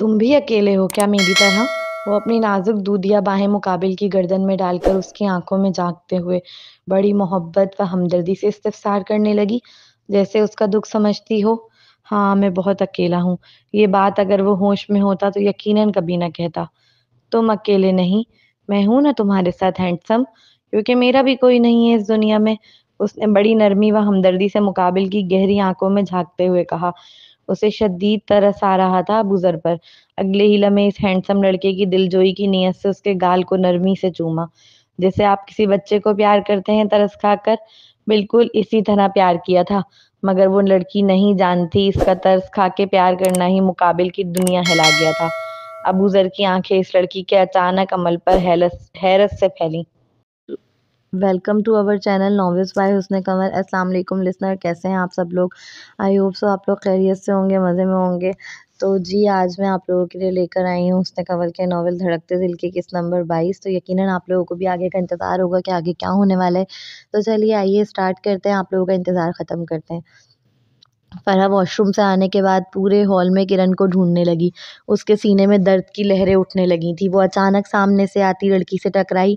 तुम भी अकेले हो क्या मेरी तरह? वो अपनी नाजुक दूधिया बाहें मुकाबिल की गर्दन में डालकर उसकी आंखों में झांकते हुए बड़ी मोहब्बत व हमदर्दी से इस्तफसार करने लगी, जैसे उसका दुख समझती हो। हाँ, मैं बहुत अकेला हूँ। ये बात अगर वो होश में होता तो यकीनन कभी ना कहता। तुम अकेले नहीं, मैं हूं ना तुम्हारे साथ हैंडसम, क्योंकि मेरा भी कोई नहीं है इस दुनिया में। उसने बड़ी नरमी व हमदर्दी से मुकाबिल की गहरी आंखों में झांकते हुए कहा। उसे शदीद तरस आ रहा था अबू ज़र पर। अगले ही लम्हे इस हैंडसम लड़के की दिलजोई की नीयत से उसके गाल को नरमी से चूमा। जैसे आप किसी बच्चे को प्यार करते हैं तरस खाकर, बिल्कुल इसी तरह प्यार किया था। मगर वो लड़की नहीं जानती इसका तरस खा के प्यार करना ही मुकाबिल की दुनिया हिला गया था। अबू ज़र की आंखें इस लड़की के अचानक अमल पर हैरत से फैलीं। Welcome to our channel novels by Husn Qamar. अस्सलाम वालेकुम लिसनर, कैसे हैं आप सब लोग? आई होप सो आप लोग खैरियत से होंगे, मज़े में होंगे। तो जी, आज मैं आप लोगों के लिए लेकर आई हूँ हुस्न कमर के नॉवल धड़कते दिल की किस्त नंबर 22। तो यकीनन आप लोगों को भी आगे का इंतज़ार होगा कि आगे क्या होने वाला है। तो चलिए आइए स्टार्ट करते हैं, आप लोगों का इंतज़ार ख़त्म करते हैं। फरहा वॉशरूम से आने के बाद पूरे हॉल में किरण को ढूंढने लगी। उसके सीने में दर्द की लहरें उठने लगी थी। वो अचानक सामने से आती लड़की से टकराई।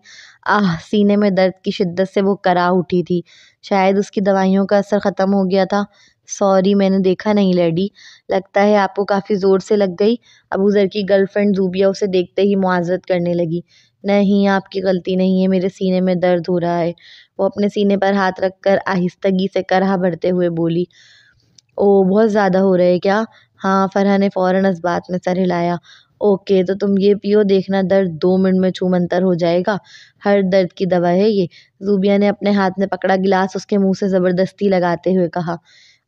आह! सीने में दर्द की शिद्दत से वो कराह उठी थी। शायद उसकी दवाइयों का असर ख़त्म हो गया था। सॉरी, मैंने देखा नहीं लेडी। लगता है आपको काफ़ी ज़ोर से लग गई। अबू ज़र की गर्लफ्रेंड ज़ूबिया उसे देखते ही मुआज़रत करने लगी। नहीं, आपकी गलती नहीं है, मेरे सीने में दर्द हो रहा है। वो अपने सीने पर हाथ रखकर आहिस्तगी से कराह भरते हुए बोली। ओह! बहुत ज़्यादा हो रहे हैं क्या? हाँ, फरहा ने फ़ौरन इस बात में सर हिलाया। ओके, तो तुम ये पियो, देखना दर्द 2 मिनट में छूमंतर हो जाएगा। हर दर्द की दवा है ये। ज़ूबिया ने अपने हाथ में पकड़ा गिलास उसके मुँह से ज़बरदस्ती लगाते हुए कहा।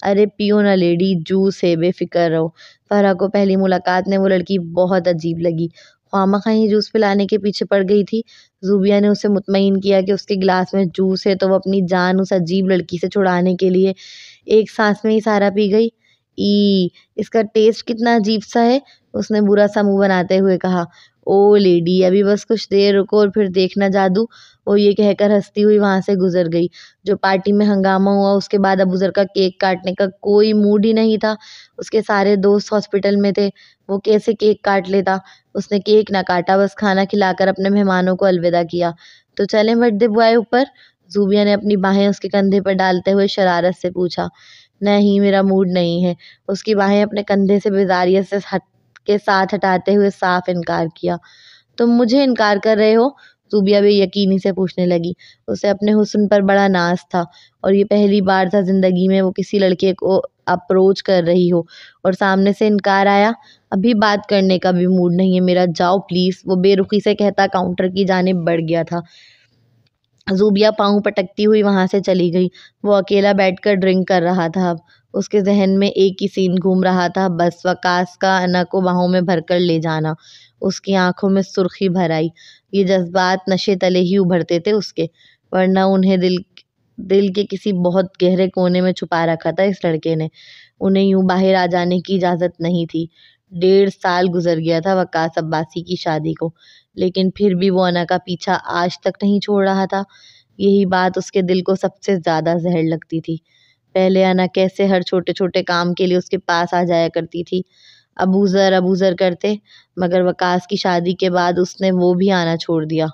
अरे पियो ना लेडी, जूस है, बेफ़िक्र रहो। फरहा को पहली मुलाकात में वो लड़की बहुत अजीब लगी। ख़्वामख़ा ही जूस पिलाने के पीछे पड़ गई थी। ज़ूबिया ने उसे मुतमईन किया कि उसके गिलास में जूस है, तो वो अपनी जान उस अजीब लड़की से छुड़ाने के लिए एक सांस में ही सारा पी गई। इसका टेस्ट कितना अजीब सा है, उसने बुरा सा मुंह बनाते हुए कहा। ओ लेडी, अभी बस कुछ देर रुको और फिर देखना जादू। वो ये कहकर हंसती हुई वहां से गुजर गई। जो पार्टी में हंगामा हुआ उसके बाद अबू ज़र का केक काटने का कोई मूड ही नहीं था। उसके सारे दोस्त हॉस्पिटल में थे, वो कैसे केक काट लेता। उसने केक ना काटा, बस खाना खिलाकर अपने मेहमानों को अलविदा किया। तो चलें बर्थडे बॉय ऊपर? ज़ूबिया ने अपनी बाहें उसके कंधे पर डालते हुए शरारत से पूछा। नहीं, मेरा मूड नहीं है। उसकी बाहें अपने कंधे से बेजारियत से के साथ हटाते हुए साफ इनकार किया। तुम मुझे इनकार कर रहे हो? ज़ूबिया बेयकीनी से पूछने लगी। उसे अपने हुस्न पर बड़ा नाज़ था और ये पहली बार था ज़िंदगी में वो किसी लड़के को अप्रोच कर रही हो और सामने से इनकार आया। अभी बात करने का भी मूड नहीं है मेरा, जाओ प्लीज़, वो बेरुखी से कहता काउंटर की जानिब बढ़ गया था। ज़ूबिया पाँव पटकती हुई वहाँ से चली गई। वो अकेला बैठकर ड्रिंक कर रहा था अब। उसके ज़हन में एक ही सीन घूम रहा था, बस वकास का अना को बाहों में भरकर ले जाना। उसकी आँखों में सुर्खी भर आई। ये जज़्बात नशे तले ही उभरते थे उसके, वरना उन्हें दिल दिल के किसी बहुत गहरे कोने में छुपा रखा था इस लड़के ने। उन्हें यूँ बाहर आ जाने की इजाज़त नहीं थी। 1.5 साल गुज़र गया था वकास अब्बासी की शादी को, लेकिन फिर भी वो अना का पीछा आज तक नहीं छोड़ रहा था। यही बात उसके दिल को सबसे ज़्यादा ज़हर लगती थी। पहले अना कैसे हर छोटे-छोटे काम के लिए उसके पास आ जाया करती थी। अबू ज़र करते, मगर वकास की शादी के बाद उसने वो भी आना छोड़ दिया।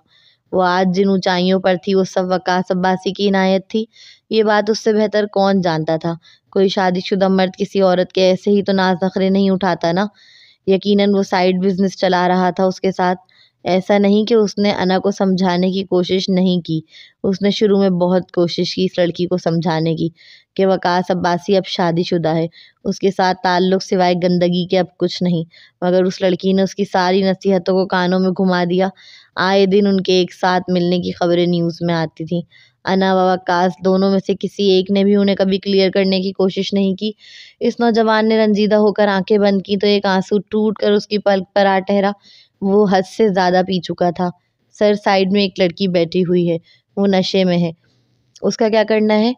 वो आज जिन ऊँचाइयों पर थी वो सब वकास अब्बासी की इनायत थी। ये बात उससे बेहतर कौन जानता था। कोई शादीशुदा मर्द किसी औरत के ऐसे ही तो नाज़ नखरे नहीं उठाता ना। यकीनन वो साइड बिज़नेस चला रहा था उसके साथ। ऐसा नहीं कि उसने अना को समझाने की कोशिश नहीं की। उसने शुरू में बहुत कोशिश की इस लड़की को समझाने की कि वकास अब्बासी अब शादीशुदा है। उसके साथ ताल्लुक़ सिवाय गंदगी के अब कुछ नहीं। मगर उस लड़की ने उसकी सारी नसीहतों को कानों में घुमा दिया। आए दिन उनके एक साथ मिलने की खबरें न्यूज़ में आती थीं। अना व वकास दोनों में से किसी एक ने भी उन्हें कभी क्लियर करने की कोशिश नहीं की। इस नौजवान ने रंजीदा होकर आंखें बंद की तो एक आंसू टूट कर उसकी पलक पर आ ठहरा। वो हद से ज़्यादा पी चुका था। सर साइड में एक लड़की बैठी हुई है, वो नशे में है। उसका क्या करना है?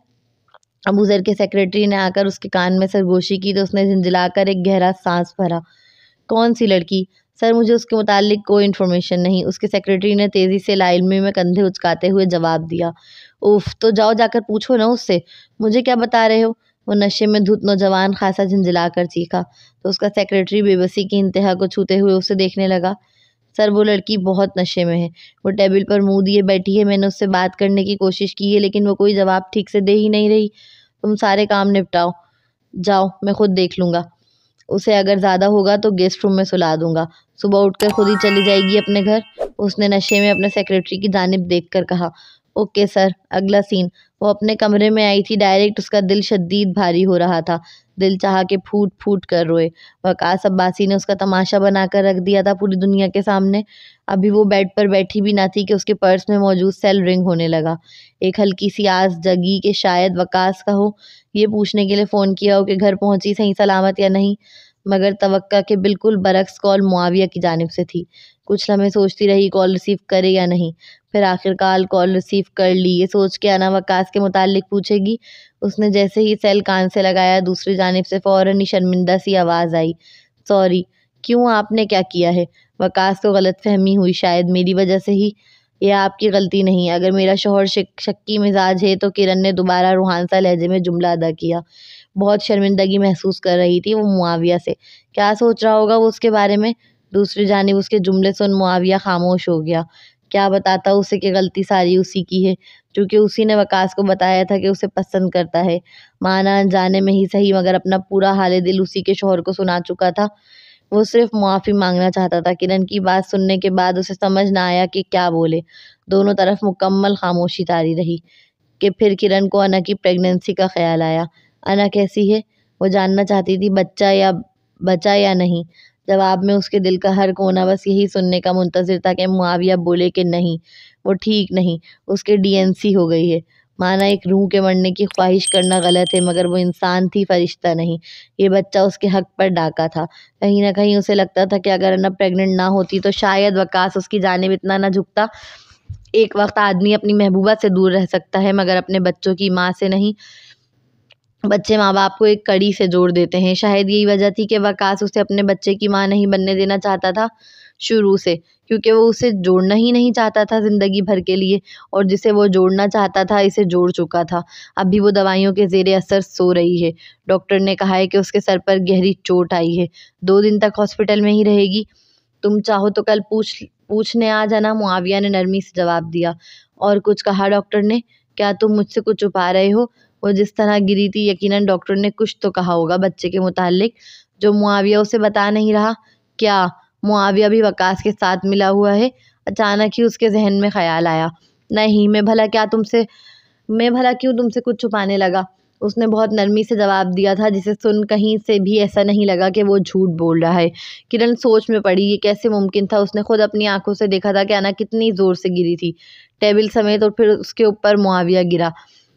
अबू ज़र के सेक्रेटरी ने आकर उसके कान में सरगोशी की तो उसने झिंझलाकर एक गहरा सांस भरा। कौन सी लड़की? सर मुझे उसके मुतालिक कोई इन्फॉर्मेशन नहीं, उसके सेक्रेटरी ने तेज़ी से लाइल्मी में कंधे उचकाते हुए जवाब दिया। उफ़, तो जाओ जाकर पूछो ना उससे। मुझे क्या बता रहे हो? वो नशे में धुत नौजवान खासा झंझलाकर चीखा तो उसका सेक्रेटरी बेबसी की इंतहा को छूते हुए उसे देखने लगा। सर, वो लड़की बहुत नशे में है। वो टेबल पर मुंह दिए बैठी है। मैंने उससे बात करने की कोशिश की है लेकिन वो कोई जवाब ठीक से दे ही नहीं रही। तुम सारे काम निपटाओ, जाओ, मैं खुद देख लूँगा। उसे अगर ज़्यादा होगा तो गेस्ट रूम में सुला दूँगा। सुबह उठकर खुद ही चली जाएगी अपने घर। उसने नशे में अपने सेक्रेटरी की जानिब देखकर कहा। Okay sir. अगला सीन। वो अपने कमरे में आई थी। डायरेक्ट उसका दिल शदीद भारी हो रहा था। दिल चाहा कि फूट फूट कर रोए। वकास अब्बासी ने उसका तमाशा बनाकर रख दिया था पूरी दुनिया के सामने। अभी वो बेड पर बैठी भी ना थी कि उसके पर्स में मौजूद सेल रिंग होने लगा। एक हल्की सी आस जगी कि शायद वकास का हो। ये पूछने के लिए फ़ोन किया हो कि घर पहुंची सही सलामत या नहीं, मगर तवक्का के बिल्कुल बरक्स कॉल मुआविया की जानिब से थी। कुछ लम्हे सोचती रही कॉल रिसीव करे या नहीं। फिर आखिरकार कॉल रिसीव कर ली। ये सोच के अना वकास के मुताल्लिक पूछेगी। उसने जैसे ही सेल कान से लगाया, दूसरी जानिब से फ़ौरन ही शर्मिंदा सी आवाज़ आई। सॉरी। क्यों, आपने क्या किया है? वकास को गलतफहमी हुई, शायद मेरी वजह से ही। यह आपकी गलती नहीं। अगर मेरा शौहर शक्की मिजाज है तो किरण ने दोबारा रूहानसा लहजे में जुमला अदा किया। बहुत शर्मिंदगी महसूस कर रही थी वो मुआविया से। क्या सोच रहा होगा वो उसके बारे में? दूसरी जानिब उसके जुमले सुन मुआविया खामोश हो गया। क्या बताता उसे कि गलती सारी उसी की है, क्योंकि उसी ने वकास को बताया था कि उसे पसंद करता है। माना अनजाने में ही सही, मगर अपना पूरा हाल दिल उसी के शौहर को सुना चुका था। वो सिर्फ मुआफ़ी मांगना चाहता था। किरण की बात सुनने के बाद उसे समझ ना आया कि क्या बोले। दोनों तरफ मुकम्मल खामोशी तारी रही कि फिर किरण को अना की प्रेगनेंसी का ख्याल आया। अना कैसी है? वो जानना चाहती थी, बचा या नहीं। जवाब में उसके दिल का हर कोना बस यही सुनने का मुंतज़िर था कि मुआविया बोले कि नहीं, वो ठीक नहीं, उसके डीएनसी हो गई है। माना एक रूह के मरने की ख्वाहिश करना गलत है, मगर वो इंसान थी, फरिश्ता नहीं। ये बच्चा उसके हक पर डाका था। कहीं न कहीं उसे लगता था कि अगर अना प्रेग्नेंट ना होती तो शायद वकास उसकी जानिब इतना ना झुकता। एक वक्त आदमी अपनी महबूबा से दूर रह सकता है, मगर अपने बच्चों की माँ से नहीं। बच्चे माँ बाप को एक कड़ी से जोड़ देते हैं। शायद यही वजह थी कि वकास उसे अपने बच्चे की माँ नहीं बनने देना चाहता था शुरू से, क्योंकि वो उसे जोड़ना ही नहीं चाहता था ज़िंदगी भर के लिए, और जिसे वो जोड़ना चाहता था इसे जोड़ चुका था। अभी वो दवाइयों के ज़ेरे असर सो रही है। डॉक्टर ने कहा है कि उसके सर पर गहरी चोट आई है। 2 दिन तक हॉस्पिटल में ही रहेगी। तुम चाहो तो कल पूछने आ जाना, मुआविया ने नरमी से जवाब दिया। और कुछ कहा डॉक्टर ने? क्या तुम मुझसे कुछ छुपा रहे हो? वो जिस तरह गिरी थी, यकीनन डॉक्टर ने कुछ तो कहा होगा बच्चे के मुताल्लिक, जो मुआविया उसे बता नहीं रहा। क्या मुआविया भी वकास के साथ मिला हुआ है? अचानक ही उसके जहन में ख्याल आया। नहीं, मैं भला क्यों तुमसे कुछ छुपाने लगा? उसने बहुत नरमी से जवाब दिया था, जिसे सुन कहीं से भी ऐसा नहीं लगा कि वो झूठ बोल रहा है। किरण सोच में पड़ी, ये कैसे मुमकिन था? उसने खुद अपनी आंखों से देखा था कि अना कितनी ज़ोर से गिरी थी, टेबल समेत, और फिर उसके ऊपर मुआविया गिरा।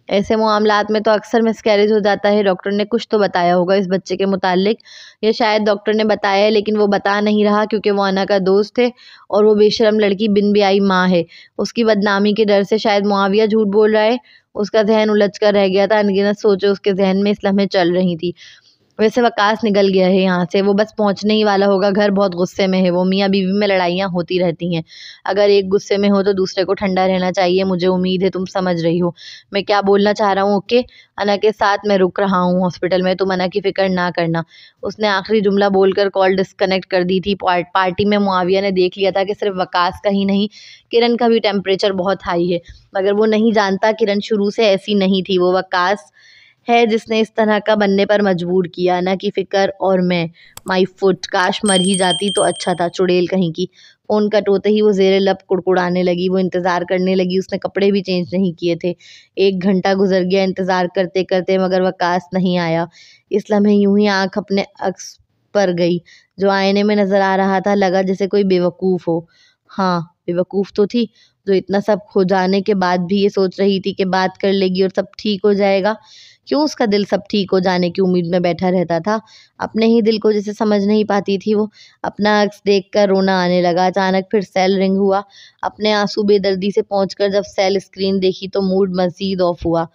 ऐसे मामलात में तो अक्सर मिसकैरेज हो जाता है। डॉक्टर ने कुछ तो बताया होगा इस बच्चे के मुताल्लिक, या शायद डॉक्टर ने बताया है लेकिन वो बता नहीं रहा क्योंकि वो अना का दोस्त है और वो बेशरम लड़की बिन ब्याही माँ है। उसकी बदनामी के डर से शायद मुआविया झूठ बोल रहा है। उसका ज़हन उलझ कर रह गया था। अनगिनत सोचें उसके ज़हन में इस लम्हे चल रही थी। वैसे वकास निकल गया है यहाँ से, वो बस पहुँचने ही वाला होगा घर। बहुत गुस्से में है वो। मियाँ बीवी में लड़ाइयाँ होती रहती हैं। अगर एक गुस्से में हो तो दूसरे को ठंडा रहना चाहिए। मुझे उम्मीद है तुम समझ रही हो मैं क्या बोलना चाह रहा हूँ। ओके, अना के साथ मैं रुक रहा हूँ हॉस्पिटल में, तुम अना की फ़िक्र ना करना। उसने आखिरी जुमला बोलकर कॉल डिस्कनेक्ट कर दी थी। पार्टी में मुआविया ने देख लिया था कि सिर्फ वकास का ही नहीं, किरण का भी टेम्परेचर बहुत हाई है, मगर वो नहीं जानता किरण शुरू से ऐसी नहीं थी। वो वकास है जिसने इस तरह का बनने पर मजबूर किया। ना की फ़िक्र और मैं, माई फुट, काश मर ही जाती तो अच्छा था, चुड़ैल कहीं की। फ़ोन कट होते ही वो ज़ेरे लब कुड़कुड़ाने लगी। वो इंतज़ार करने लगी। उसने कपड़े भी चेंज नहीं किए थे। 1 घंटा गुजर गया इंतज़ार करते करते, मगर वकास नहीं आया। इस लम्हे यूं ही आँख अपने अक्स पर गई। जो आईने में नज़र आ रहा था, लगा जैसे कोई बेवकूफ़ हो। हाँ, बेवकूफ़ तो थी, जो इतना सब हो जाने के बाद भी ये सोच रही थी कि बात कर लेगी और सब ठीक हो जाएगा। क्यों उसका दिल सब ठीक हो जाने की उम्मीद में बैठा रहता था? अपने ही दिल को जिसे समझ नहीं पाती थी वो। अपना अक्स देखकर रोना आने लगा। अचानक फिर सेल रिंग हुआ। अपने आंसू बेदर्दी से पोंछकर जब सेल स्क्रीन देखी तो मूड मज़ीद ऑफ हुआ।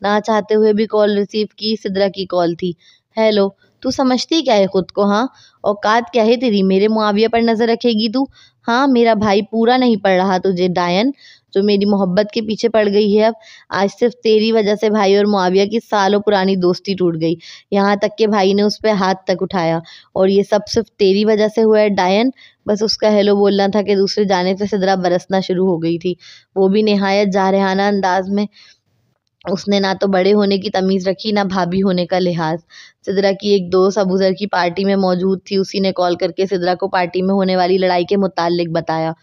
ना चाहते हुए भी कॉल रिसीव की। सिद्रा की कॉल थी। हेलो, तू समझती क्या है खुद को? हाँ, औकात क्या है तेरी? मेरे मुआविया पर नज़र रखेगी तू? हाँ, मेरा भाई पूरा नहीं पड़ रहा तुझे डायन? जो मेरी मोहब्बत के पीछे पड़ गई है अब। आज सिर्फ तेरी वजह से भाई और मुआविया की सालों पुरानी दोस्ती टूट गई, यहाँ तक कि भाई ने उस पर हाथ तक उठाया। और ये सब सिर्फ तेरी वजह से हुआ है डायन। बस उसका हेलो बोलना था कि दूसरी जानिब से सिदरा बरसना शुरू हो गई थी, वो भी निहायत जारहाना अंदाज में। उसने ना तो बड़े होने की तमीज़ रखी, ना भाभी होने का लिहाज। सिदरा की एक दोस्त अबूज़र की पार्टी में मौजूद थी, उसी ने कॉल करके सिदरा को पार्टी में होने वाली लड़ाई के मुताल्लिक बताया।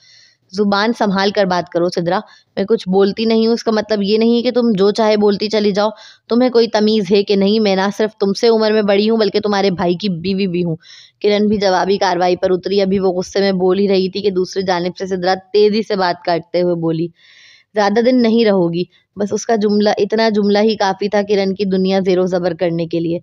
ज़ुबान संभाल कर बात करो सिदरा, मैं कुछ बोलती नहीं हूँ इसका मतलब ये नहीं कि तुम जो चाहे बोलती चली जाओ। तुम्हें कोई तमीज़ है कि नहीं? मैं ना सिर्फ तुमसे उम्र में बड़ी हूँ बल्कि तुम्हारे भाई की बीवी भी हूँ। किरण भी जवाबी कार्रवाई पर उतरी। अभी वो गुस्से में बोल ही रही थी कि दूसरी जानिब से सिदरा तेज़ी से बात काटते हुए बोली, ज़्यादा दिन नहीं रहोगी। बस उसका इतना जुमला ही काफ़ी था किरण की दुनिया ज़ेरो ज़बर करने के लिए।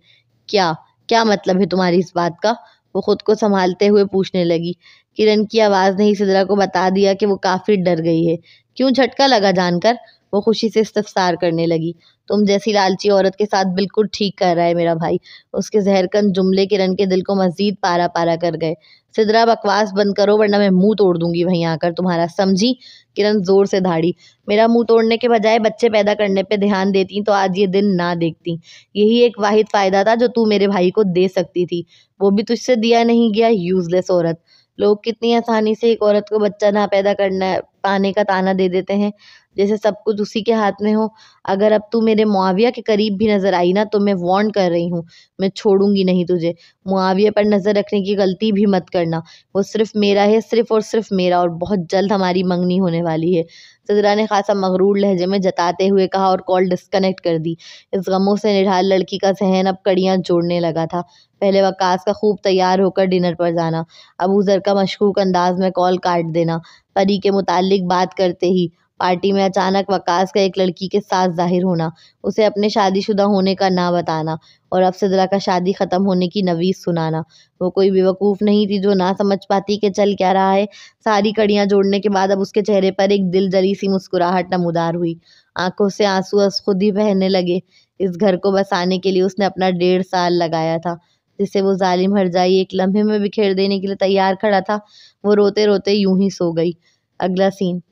क्या क्या मतलब है तुम्हारी इस बात का? वो खुद को संभालते हुए पूछने लगी। किरण की आवाज़ ने ही सिदरा को बता दिया कि वो काफ़ी डर गई है। क्यों, झटका लगा जानकर? वो खुशी से इस्तफसार करने लगी। तुम जैसी लालची औरत के साथ बिल्कुल ठीक कर रहा है मेरा भाई। उसके जहरकन जुमले किरण के दिल को मज़ीद पारा पारा कर गए। सिदरा, बकवास बंद करो वरना मैं मुंह तोड़ दूंगी वहीं आकर तुम्हारा, समझी? किरण जोर से धाड़ी। मेरा मुंह तोड़ने के बजाय बच्चे पैदा करने पे ध्यान देती तो आज ये दिन ना देखती। यही एक वाहिद फ़ायदा था जो तू मेरे भाई को दे सकती थी, वो भी तुझसे दिया नहीं गया, यूज़लेस औरत। लोग कितनी आसानी से एक औरत को बच्चा ना पैदा करना पाने का ताना दे देते हैं, जैसे सब कुछ उसी के हाथ में हो। अगर अब तू मेरे मुआविया के करीब भी नज़र आई ना तो मैं वार्न कर रही हूँ, मैं छोड़ूंगी नहीं तुझे। मुआविया पर नज़र रखने की गलती भी मत करना। वो सिर्फ मेरा है, सिर्फ और सिर्फ मेरा, और बहुत जल्द हमारी मंगनी होने वाली है। सिदरा ने खासा मगरूर लहजे में जताते हुए कहा और कॉल डिस्कनेक्ट कर दी। इस गमों से निढाल लड़की का जहन अब कड़ियाँ जोड़ने लगा था। पहले वकास का खूब तैयार होकर डिनर पर जाना, अबूज़र का मशकूक अंदाज में कॉल काट देना, परी के मुताल्लिक बात करते ही पार्टी में अचानक वकास का एक लड़की के साथ ज़ाहिर होना, उसे अपने शादीशुदा होने का ना बताना और अब सिदरा का शादी ख़त्म होने की नवीस सुनाना। वो कोई बेवकूफ़ नहीं थी जो ना समझ पाती कि चल क्या रहा है। सारी कड़ियाँ जोड़ने के बाद अब उसके चेहरे पर एक दिल जली सी मुस्कुराहट नमूदार हुई। आंखों से आंसू अब खुद ही बहने लगे। इस घर को बसाने के लिए उसने अपना 1.5 साल लगाया था, जिसे वो जालिम हरजाई एक लम्हे में बिखेर देने के लिए तैयार खड़ा था। वो रोते रोते यूं ही सो गई। अगला सीन।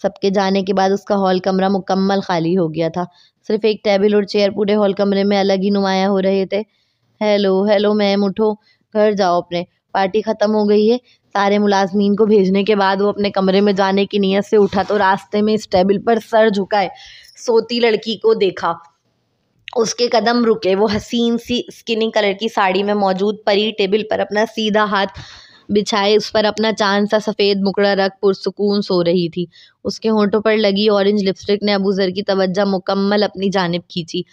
सबके जाने के बाद उसका हॉल कमरा मुकम्मल खाली हो गया था। सिर्फ एक टेबल और चेयर पूरे हॉल कमरे में अलग ही नुमायां हो रहे थे। हेलो हेलो मैम, उठो, घर जाओ अपने, पार्टी ख़त्म हो गई है। सारे मुलाजमीन को भेजने के बाद वो अपने कमरे में जाने की नीयत से उठा तो रास्ते में इस टेबल पर सर झुकाए सोती लड़की को देखा। उसके कदम रुके। वो हसीन सी स्किनी कलर की साड़ी में मौजूद परी टेबल पर अपना सीधा हाथ बिछाए उस पर अपना चांद सा सफ़ेद मुकड़ा रख पुरसुकून सो रही थी। उसके होंठों पर लगी ऑरेंज लिपस्टिक ने अबूज़र की तवज्जो मुकम्मल अपनी जानिब खींची।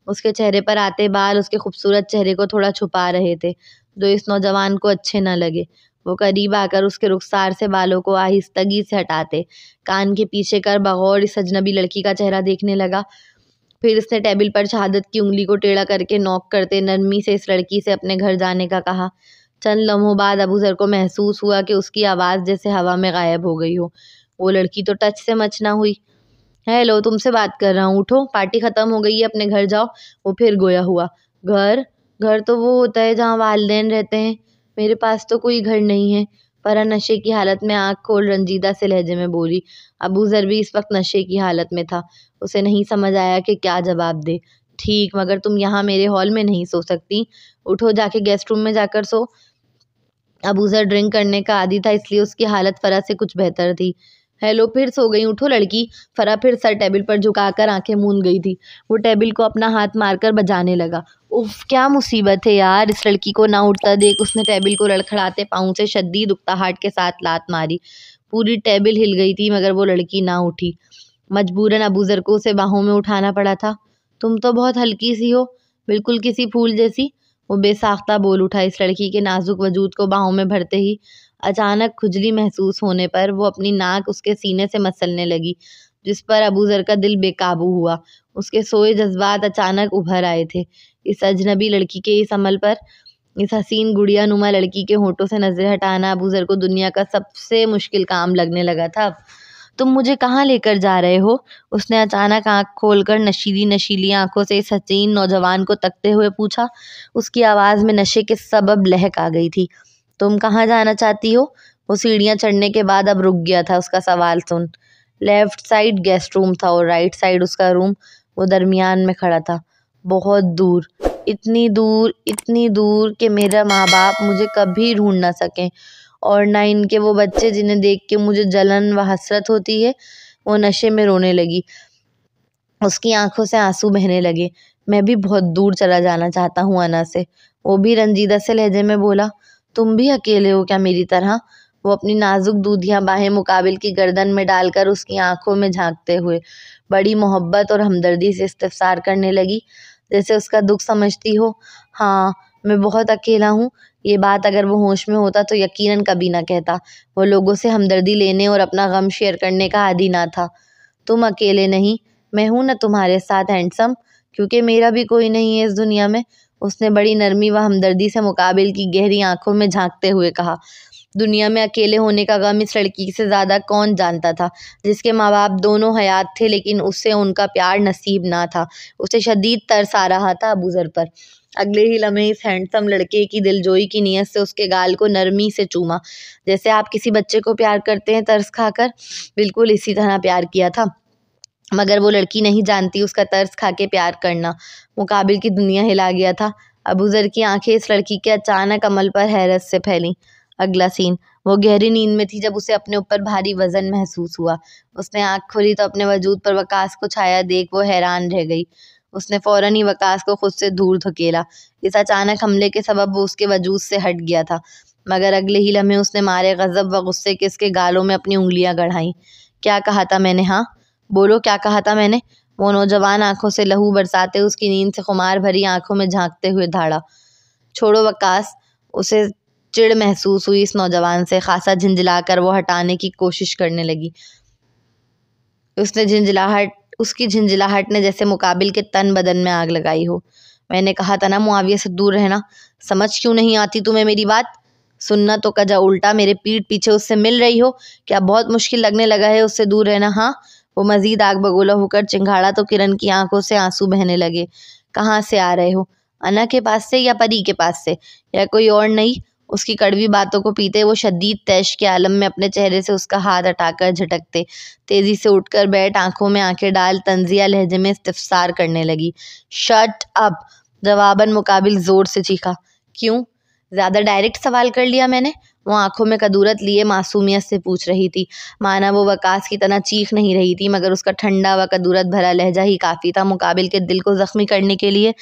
उसके चेहरे पर आते बाल उसके खूबसूरत चेहरे को थोड़ा छुपा रहे थे, जो इस नौजवान को अच्छे न लगे। वो करीब आकर उसके रुखसार से बालों को आहिस्तगी से हटाते कान के पीछे कर बगौर इस अजनबी लड़की का चेहरा देखने लगा। फिर उसने टेबल पर शहादत की उंगली को टेढ़ा करके नॉक करते नरमी से इस लड़की से अपने घर जाने का कहा। चंद लम्हों बाद अबूज़र को महसूस हुआ कि उसकी आवाज़ जैसे हवा में गायब हो गई हो। वो लड़की तो टच से मच ना हुई। हेलो, तुमसे बात कर रहा हूँ, उठो, पार्टी ख़त्म हो गई है, अपने घर जाओ। वो फिर गोया हुआ। घर? घर तो वो होता है जहाँ वालिदैन रहते हैं। मेरे पास तो कोई घर नहीं है। फरा नशे की हालत में आँख खोल रंजीदा से लहजे में बोली। अबूज़र भी इस वक्त नशे की हालत में था। उसे नहीं समझ आया कि क्या जवाब दे। ठीक, मगर तुम यहाँ मेरे हॉल में नहीं सो सकती। उठो, जाके गेस्ट रूम में जाकर सो। अबूज़र ड्रिंक करने का आदी था, इसलिए उसकी हालत फरा से कुछ बेहतर थी। हेलो, फिर सो गई, उठो लड़की। फरा फिर सर टेबल पर झुकाकर आंखें मूंद गई थी। वो टेबल को अपना हाथ मारकर बजाने लगा। उफ, क्या मुसीबत है यार, इस लड़की को ना उठता देख उसने टेबल को लड़खड़ाते पाँव से शदीद उकताहट के साथ लात मारी। पूरी टेबल हिल गई थी मगर वो लड़की ना उठी। मजबूरन अबूज़र को उसे बाहों में उठाना पड़ा था। तुम तो बहुत हल्की सी हो, बिल्कुल किसी फूल जैसी। वो बेसाख्ता बोल उठा इस लड़की के नाजुक वजूद को बाहों में भरते ही। अचानक खुजली महसूस होने पर वो अपनी नाक उसके सीने से मसलने लगी, जिस पर अबूज़र का दिल बेकाबू हुआ। उसके सोए जज्बात अचानक उभर आए थे। इस अजनबी लड़की के इस अमल पर, इस हसीन गुड़िया नुमा लड़की के होंठों से नजरें हटाना अबूज़र को दुनिया का सबसे मुश्किल काम लगने लगा था। तुम मुझे कहाँ लेकर जा रहे हो? उसने अचानक आंख खोलकर नशीली नशीली आंखों से इस हसीन नौजवान को तकते हुए पूछा। उसकी आवाज़ में नशे के सबब लहक आ गई थी। तुम कहाँ जाना चाहती हो? वो सीढ़ियाँ चढ़ने के बाद अब रुक गया था उसका सवाल सुन। लेफ्ट साइड गेस्ट रूम था और राइट साइड उसका रूम। वो दरमियान में खड़ा था, बहुत दूर, इतनी दूर कि मेरा माँ बाप मुझे कभी ढूंढ ना सके, और ना इनके वो बच्चे जिन्हें देख के मुझे जलन व हसरत होती है। वो नशे में रोने लगी, उसकी आंखों से आंसू बहने लगे। मैं भी बहुत दूर चला जाना चाहता हूँ अना से। वो भी रंजीदा से लहजे में बोला, तुम भी अकेले हो क्या मेरी तरह? वो अपनी नाजुक दूधिया बाहें मुकाबिल की गर्दन में डालकर उसकी आंखों में झांकते हुए बड़ी मोहब्बत और हमदर्दी से इस्तफसार करने लगी, जैसे उसका दुख समझती हो। हाँ, मैं बहुत अकेला हूँ। ये बात अगर वो होश में होता तो यकीनन कभी ना कहता। वो लोगों से हमदर्दी लेने और अपना गम शेयर करने का आदी ना था। तुम अकेले नहीं, मैं हूं ना तुम्हारे साथ हैंडसम, क्योंकि मेरा भी कोई नहीं है इस दुनिया में। उसने बड़ी नरमी व हमदर्दी से मुकाबिल की गहरी आंखों में झांकते हुए कहा। दुनिया में अकेले होने का गम इस लड़की से ज्यादा कौन जानता था, जिसके माँ बाप दोनों हयात थे लेकिन उससे उनका प्यार नसीब ना था। उसे शदीद तरस आ रहा था अबू ज़र पर। अगले ही लम्हे इस हैंडसम लड़के की दिलजोई की नीयत से उसके गाल को नरमी से चूमा, जैसे आप किसी बच्चे को प्यार करते हैं तरस खाकर। बिल्कुल इसी तरह प्यार किया था, मगर वो लड़की नहीं जानती उसका तरस खा के प्यार करना। मुकाबिल की दुनिया हिला गया था। अबू ज़र की आंखें इस लड़की के अचानक अमल पर हैरत से फैलीं। अगला सीन, वो गहरी नींद में थी जब उसे अपने ऊपर भारी वजन महसूस हुआ। उसने आंख खोली तो अपने वजूद पर वकास को छाया देख वो हैरान रह गई। उसने फौरन ही वकास को खुद से दूर धकेला। इस अचानक हमले के सबब वो उसके वजूद से हट गया था, मगर अगले ही लम्हे उसने मारे गज़ब व गुस्से के इसके गालों में अपनी उंगलियां गढ़ाईं। क्या कहा था मैंने? हाँ बोलो, क्या कहा था मैंने? वो नौजवान आंखों से लहू बरसाते उसकी नींद से खुमार भरी आंखों में झांकते हुए धाड़ा। छोड़ो वकास। उसे चिढ़ महसूस हुई इस नौजवान से। खासा झिंझलाकर वो हटाने की कोशिश करने लगी। उसकी झिंझलाहट ने जैसे मुकाबिल के तन बदन में आग लगाई हो। मैंने कहा था ना मुआविया से दूर रहना। समझ क्यों नहीं आती तुम्हें मेरी बात? सुनना तो कजा उल्टा मेरे पीठ पीछे उससे मिल रही हो। क्या बहुत मुश्किल लगने लगा है उससे दूर रहना? हाँ। वो मजीद आग बगोला होकर चिंघाड़ा तो किरण की आंखों से आंसू बहने लगे। कहाँ से आ रहे हो? अना के पास से या परी के पास से, या कोई और नहीं? उसकी कड़वी बातों को पीते वो शदीद तैश के आलम में अपने चेहरे से उसका हाथ हटाकर झटकते तेजी से उठकर बैठ आंखों में आंखें डाल तंजिया लहजे में इस्तिफसार करने लगी। Shut up. जवाबन मुकाबिल जोर से चीखा। क्यों? ज्यादा डायरेक्ट सवाल कर लिया मैंने? वो आंखों में कदूरत लिए मासूमियत से पूछ रही थी। माना वो वकास की तरह चीख नहीं रही थी, मगर उसका ठंडा व कदूरत भरा लहजा ही काफी था मुकाबिल के दिल को जख्मी करने के लिए।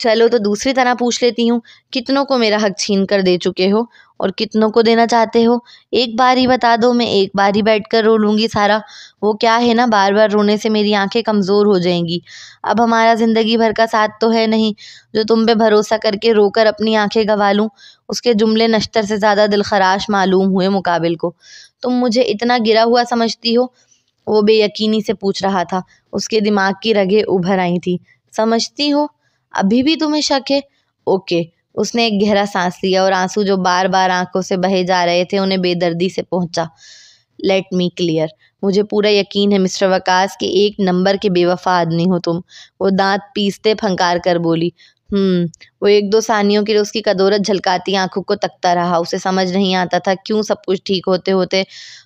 चलो तो दूसरी तरह पूछ लेती हूँ, कितनों को मेरा हक छीन कर दे चुके हो और कितनों को देना चाहते हो? एक बार ही बता दो, मैं एक बार ही बैठकर रो लूंगी सारा। वो क्या है ना, बार बार रोने से मेरी आंखें कमजोर हो जाएंगी। अब हमारा जिंदगी भर का साथ तो है नहीं जो तुम पे भरोसा करके रोकर अपनी आंखें गंवा लूं। उसके जुमले नश्तर से ज्यादा दिलखराश मालूम हुए मुकाबिल को। तुम मुझे इतना गिरा हुआ समझती हो? वो बेयकीनी से पूछ रहा था। उसके दिमाग की रगें उभर आई थी। समझती हो? अभी भी तुम्हें शक है? ओके। उसने एक गहरा सांस लिया और आंसू जो बार बार आंखों से बहे जा रहे थे उन्हें बेदर्दी से पहुंचा। Let me clear. मुझे पूरा यकीन है मिस्टर वकास कि एक नंबर के बेवफा आदमी हो तुम। वो दांत पीसते फंकार कर बोली। वो एक दो सानियों के लिए उसकी कदोरत झलकाती आंखों को तकता रहा। उसे समझ नहीं आता था क्यों सब कुछ ठीक होते होते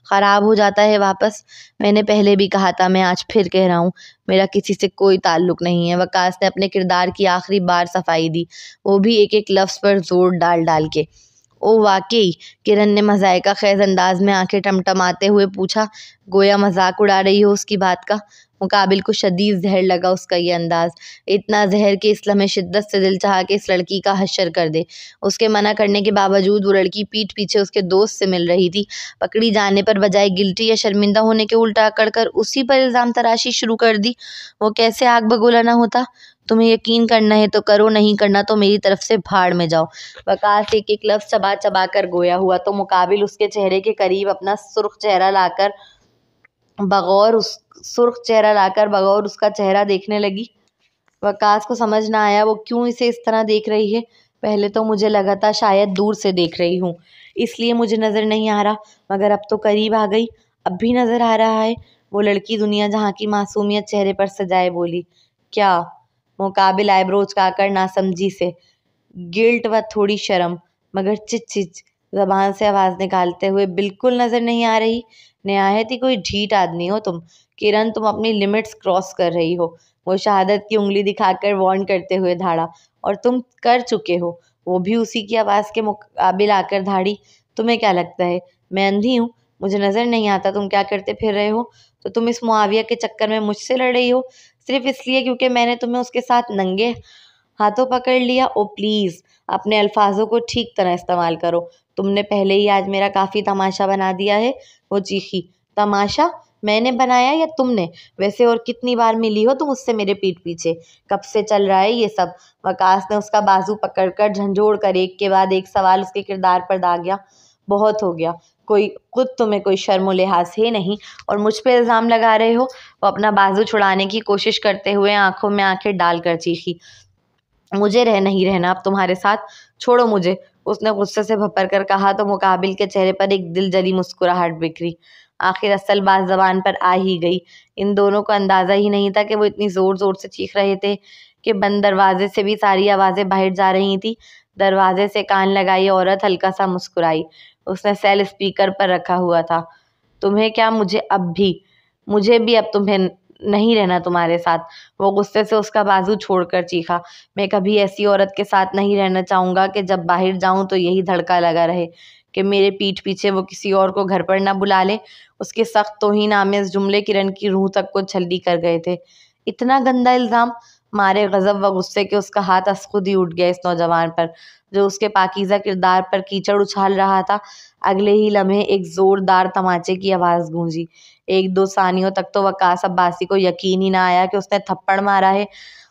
खराब हो जाता है वापस। मैंने पहले भी कहा था, मैं आज फिर कह रहा हूँ, मेरा किसी से कोई ताल्लुक नहीं है। वकास ने अपने किरदार की आखिरी बार सफाई दी, वो भी एक एक लफ्ज पर जोर डाल डाल के। ओ वाकई? किरण ने मजायका खेज अंदाज में आंखें टमटमाते हुए पूछा, गोया मजाक उड़ा रही हो उसकी बात का। मुकाबिल को शदीद जहर लगा उसका ये अंदाज। इतना जहर कि इस लम्हे शिद्दत से दिल चाहा कि इस लड़की का हश्र कर दे। उसके मना करने के बावजूद वो लड़की पीठ पीछे उसके दोस्त से मिल रही थी। पकड़ी जाने पर बजाय गिल्टी या शर्मिंदा होने के उल्टा अकड़ कर उसी पर इल्ज़ाम तराशी शुरू कर दी। वो कैसे आग बगोला ना होता? तुम्हें यकीन करना है तो करो, नहीं करना तो मेरी तरफ से भाड़ में जाओ। वकास एक एक लफ्ज चबा चबा कर गोया हुआ तो मुकाबिल उसके चेहरे के करीब अपना सुर्ख चेहरा लाकर बगौर उसका चेहरा देखने लगी। वकास को समझ ना आया वो क्यों इसे इस तरह देख रही है। पहले तो मुझे लगा था शायद दूर से देख रही हूँ, इसलिए मुझे नजर नहीं आ रहा, मगर अब तो करीब आ गई, अब भी नजर आ रहा है। वो लड़की दुनिया जहाँ की मासूमियत चेहरे पर सजाए बोली। क्या? मुकाबिल आईब्रो उचकाकर नासमझी से। गिल्ट व थोड़ी शर्म, मगर चिच चिच जबान से आवाज निकालते हुए, बिल्कुल नजर नहीं आ रही। निहायत ही कोई ढीठ आदमी हो तुम। किरण, तुम अपनी लिमिट्स क्रॉस कर रही हो। वो शहादत की उंगली दिखाकर वार्न करते हुए धाड़ा। और तुम कर चुके हो। वो भी उसी की आवाज़ के मुकाबिल आकर धाड़ी। तुम्हें क्या लगता है मैं अंधी हूँ? मुझे नज़र नहीं आता तुम क्या करते फिर रहे हो? तो तुम इस मुआविया के चक्कर में मुझसे लड़ रही हो सिर्फ इसलिए क्योंकि मैंने तुम्हें उसके साथ नंगे हाथों पकड़ लिया? ओ प्लीज़, अपने अल्फाजों को ठीक तरह इस्तेमाल करो। तुमने पहले ही आज मेरा काफ़ी तमाशा बना दिया है। वो चीखी। तमाशा? मैंने बनाया या तुमने? वैसे और कितनी बार मिली हो तुम उससे मेरे पीठ पीछे? कब से चल रहा है ये सब? वकास ने उसका बाजू पकड़कर झंझोड़ कर एक के बाद एक सवाल उसके किरदार पर दागया। बहुत हो गया। तुम्हें कोई शर्म लिहाज है नहीं और मुझ पे इल्ज़ाम लगा रहे हो? वो अपना बाजू छुड़ाने की कोशिश करते हुए आंखों में आंखें डालकर चीखी। मुझे नहीं रहना अब तुम्हारे साथ। छोड़ो मुझे, उसने गुस्से से भपक कर कहा तो मुकाबिल के चेहरे पर एक दिलजली मुस्कुराहट बिखरी। आखिर असल बात ज़बान पर आ ही गई। इन दोनों को अंदाज़ा ही नहीं था कि वो इतनी ज़ोर ज़ोर से चीख रहे थे कि बंद दरवाजे से भी सारी आवाज़ें बाहर जा रही थी। दरवाजे से कान लगाई औरत हल्का सा मुस्कुराई। उसने सेल स्पीकर पर रखा हुआ था। तुम्हें क्या? मुझे भी अब तुम्हें नहीं रहना तुम्हारे साथ। वो गुस्से से उसका बाजू छोड़कर चीखा। मैं कभी ऐसी औरत के साथ नहीं रहना चाहूँगा कि जब बाहर जाऊँ तो यही धड़का लगा रहे कि मेरे पीठ पीछे वो किसी और को घर पर ना बुला ले। उसके सख्त तौहीन आमेज़ जुमले किरण की रूह तक को छल्ली कर गए थे। इतना गंदा इल्ज़ाम! मारे गज़ब व गुस्से के उसका हाथ खुद ही उठ गया इस नौजवान पर जो उसके पाकीज़ा किरदार पर कीचड़ उछाल रहा था। अगले ही लम्हे एक ज़ोरदार तमाचे की आवाज़ गूंजी। 1-2 सानियों तक तो वकास अब्बासी को यकीन ही ना आया कि उसने थप्पड़ मारा है।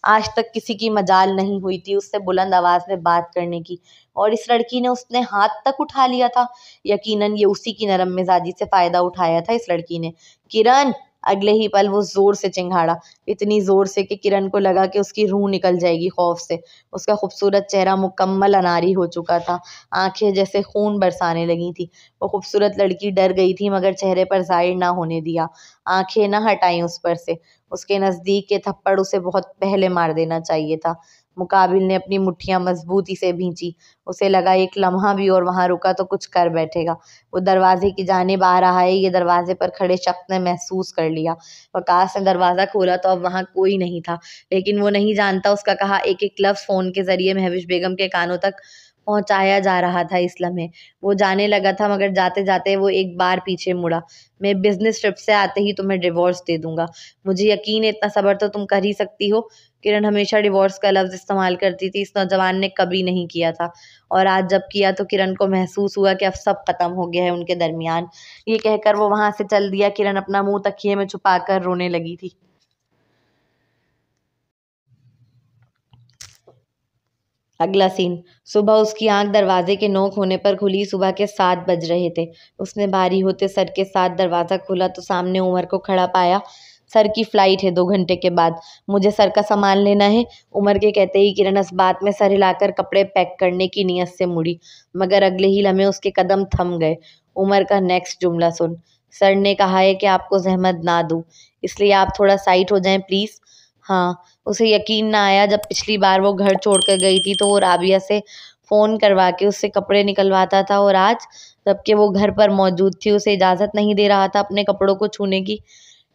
आज तक किसी की मजाल नहीं हुई थी उससे बुलंद आवाज़ में बात करने की और इस लड़की ने उसने हाथ तक उठा लिया था। यकीनन ये उसी की नरम मिजाजी से फ़ायदा उठाया था इस लड़की ने। किरण! अगले ही पल वो ज़ोर से चिंघाड़ा, इतनी ज़ोर से कि किरण को लगा कि उसकी रूह निकल जाएगी खौफ से। उसका खूबसूरत चेहरा मुकम्मल अनारी हो चुका था। आंखें जैसे खून बरसाने लगी थी। वो खूबसूरत लड़की डर गई थी मगर चेहरे पर ज़ाहिर ना होने दिया। आंखें न हटाई उस पर से। उसके नज़दीक के थप्पड़ उसे बहुत पहले मार देना चाहिए था। मुकाबिल ने अपनी मुट्ठियां मजबूती से भींची। उसे लगा एक लम्हा भी और वहां रुका तो कुछ कर बैठेगा। वो दरवाजे की जानिब आ रहा है ये दरवाजे पर खड़े शख्स ने महसूस कर लिया। वकास ने दरवाज़ा खोला तो अब वहां कोई नहीं था लेकिन वो नहीं जानता उसका कहा एक एक लफ्ज़ फ़ोन के ज़रिए महविश बेगम के कानों तक पहुंचाया जा रहा था। इस लम्हे वो जाने लगा था मगर जाते जाते वो एक बार पीछे मुड़ा। मैं बिजनेस ट्रिप से आते ही तुम्हें डिवोर्स दे दूंगा। मुझे यकीन है इतना सब्र तो तुम कर ही सकती हो। किरण हमेशा डिवोर्स का लफ्ज़ इस्तेमाल करती थी, इस नौजवान ने कभी नहीं किया था और आज जब किया तो किरण को महसूस हुआ कि अब सब खत्म हो गया है उनके दरमियान। ये कहकर वो वहां से चल दिया। किरण अपना मुंह तकिए में छुपाकर रोने लगी थी। अगला सीन। सुबह उसकी आंख दरवाजे के नोक होने पर खुली। सुबह के 7 बज रहे थे। उसने बारी होते सर के साथ दरवाज़ा खोला तो सामने उमर को खड़ा पाया। सर की फ्लाइट है 2 घंटे के बाद। मुझे सर का सामान लेना है। उमर के कहते ही किरण इस बात में सर हिलाकर कपड़े पैक करने की नीयत से मुड़ी मगर अगले ही लम्हे उसके कदम थम गए। उमर का नेक्स्ट जुमला सुन। सर ने कहा है कि आपको जहमत ना दूं इसलिए आप थोड़ा साइड हो जाएं प्लीज़। हाँ। उसे यकीन ना आया जब पिछली बार वो घर छोड़कर गई थी तो वो राबिया से फ़ोन करवा के उससे कपड़े निकलवाता था और आज जबकि वो घर पर मौजूद थी उसे इजाज़त नहीं दे रहा था अपने कपड़ों को छूने की।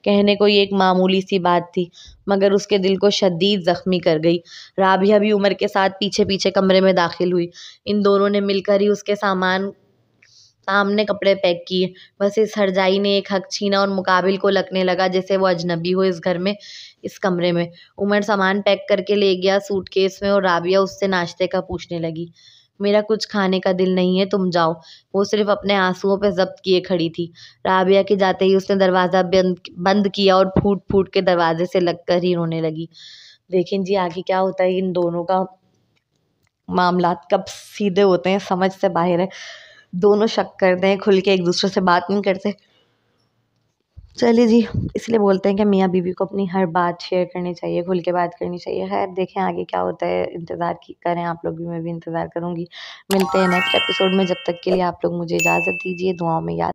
कहने को ये एक मामूली सी बात थी मगर उसके दिल को शदीद ज़ख्मी कर गई। राबिया भी उमर के साथ पीछे पीछे कमरे में दाखिल हुई। इन दोनों ने मिलकर ही उसके सामने कपड़े पैक किए। बस इस हरजाई ने एक हक छीना और मुकाबिल को लगने लगा जैसे वो अजनबी हो इस घर में, इस कमरे में। उमर सामान पैक करके ले गया सूटकेस में और राबिया उससे नाश्ते का पूछने लगी। मेरा कुछ खाने का दिल नहीं है, तुम जाओ। वो सिर्फ अपने आंसुओं पे ज़ब्त किए खड़ी थी। राबिया के जाते ही उसने दरवाज़ा बंद किया और फूट फूट के दरवाजे से लगकर ही रोने लगी। लेकिन जी आगे क्या होता है इन दोनों का मामला कब सीधे होते हैं समझ से बाहर है। दोनों शक करते हैं, खुल के एक दूसरे से बात नहीं करते। चलिए जी, इसलिए बोलते हैं कि मियाँ बीवी को अपनी हर बात शेयर करनी चाहिए, खुल के बात करनी चाहिए। खैर देखें आगे क्या होता है, इंतज़ार की करें आप लोग भी, मैं भी इंतज़ार करूँगी। मिलते हैं नेक्स्ट एपिसोड में, जब तक के लिए आप लोग मुझे इजाज़त दीजिए, दुआओं में याद